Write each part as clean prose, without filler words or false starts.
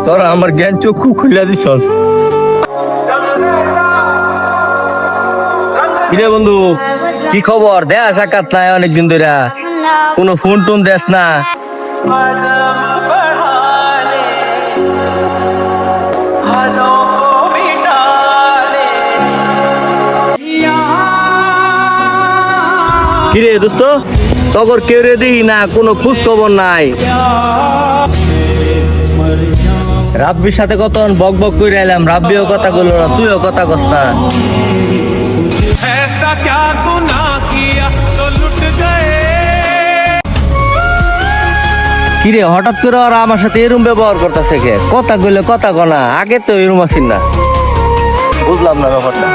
তোরা আমার জ্ঞান চক্ষু খুলে দিস। কিরে বন্ধু, কি খবর? দেয়া সাক্ষাৎ নাই অনেকদিন ধরে, কোনো ফোন টোন দেস না। কিরে দোস্ত, তখন কেউ রে দেখি না, কোনো খোঁজ খবর নাই। রাব্বির সাথে কত বক বক করে এলাম, রাব্বিও কথা বললো না, তুইও কথা কস না। কিরে হঠাৎ করে ওরা আমার সাথে এরম ব্যবহার করতেছে কে? কথা কইলে কথা কনা, আগে তো এরম আসিন না, বুঝলাম না ব্যাপারটা।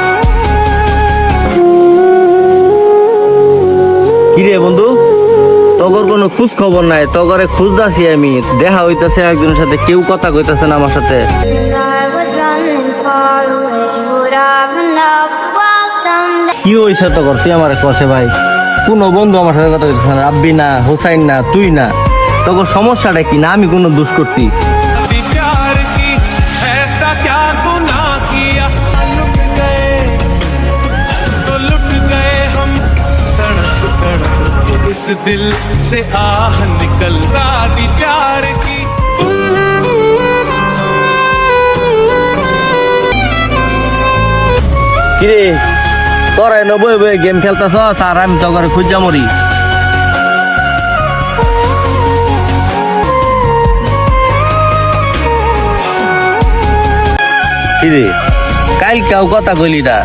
কিরে বন্ধু, তগর কোনো খোঁজ খবর নাই, তগরে খুঁজতাছি আমি, দেখা হইতাছে একজনের সাথে, কেউ কথা কইতাছে না আমার সাথে। কি হইছে তগর, তুই আমার কষে ভাই? কোনো বন্ধু আমার সাথে কথা কইতাছে না, রাব্বি না, হোসাইন না, তুই না, তগর সমস্যাটা কি? না আমি কোনো দোষ করছি? दिल से आह निकलता प्यार की। কিরে তোরা নবই বই গেম খেলতেছ আর আমি তো করে খুঁজা মরি। কিরে কাল কেউ কথা কইলি না,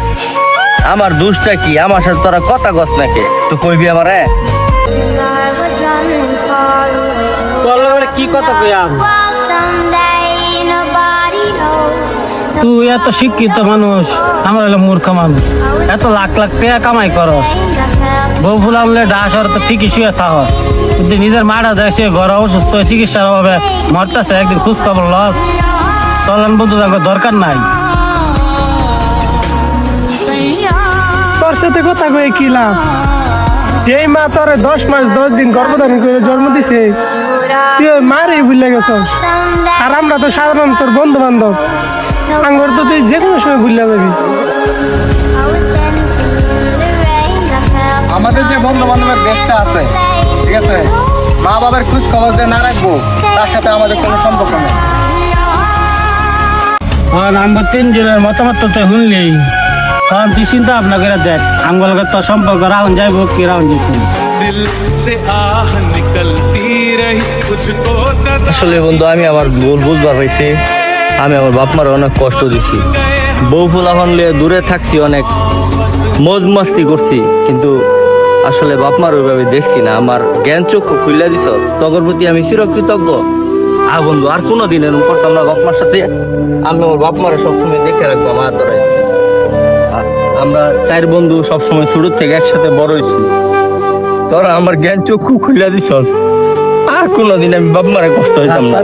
আমার দোষটা কি? আমার সাথে তোরা কথা কস নাকি? তো কইবি আমারে? কি কথা কইয়া? তুই এত শিক্ষিত মানুষ, আমার হলো মূর্খ মানুষ, এত লাখ লাখ টাকা কামাই করস, বউ ফুলামলে ডাস আর তো ঠিকই শুয়ে থাকস, কিন্তু নিজের মারা যায় সে ঘরে অসুস্থ হয়ে চিকিৎসার অভাবে মরতেছে, একদিন খোঁজ খবর লস। চলেন বন্ধু, দরকার নাই তোর সাথে কথা কয়ে কি লাভ? যেই মা তোরে 10 মাস 10 দিন গর্ভধারণ করে জন্ম দিছে, তুই ওই মারই ভুলে গেছস। আর আমরা তো সাধারণ তোর বন্ধু বান্ধব, আঙ্গর তো তুই যে কোনো সময় ভুলে যাবি। আমাদের যে বন্ধু বান্ধবের বেশটা আছে, ঠিক আছে, মা বাবার খোঁজ খবর যে না রাখবো, তার সাথে আমাদের কোনো সম্পর্ক নেই। আমরা তিনজনের মতামত তো শুনলি, কারণ তুই চিন্তা ভাবনা করে দেখ, আমগুলোকে তোর সম্পর্ক রাউন যাইব কি রাউন যেত। আসলে বন্ধু আমি আমার ভুল বুঝবার হয়েছে, আমি আমার বাপ মার অনেক কষ্ট দিচ্ছি, বউ ফুলাফান লিয়ে দূরে থাকছি, অনেক মজ মস্তি করছি, কিন্তু আসলে বাপ মার ওইভাবে দেখছি না। আমার জ্ঞান চক্ষু খুলে দিছ, তগর প্রতি আমি চিরকৃতজ্ঞ। বন্ধু আর কোনোদিন এরকম করতাম না বাপ মার সাথে। আমি আমার বাপ মারে সবসময় দেখে রাখবো আমার ধরে। আমরা 4 বন্ধু সবসময় ছোট থেকে একসাথে বড় হয়েছি, তোরা আমার জ্ঞান চক্ষু খুলে দিছ, আর কোনোদিন আমি বাপ মারে কষ্ট হইতাম না।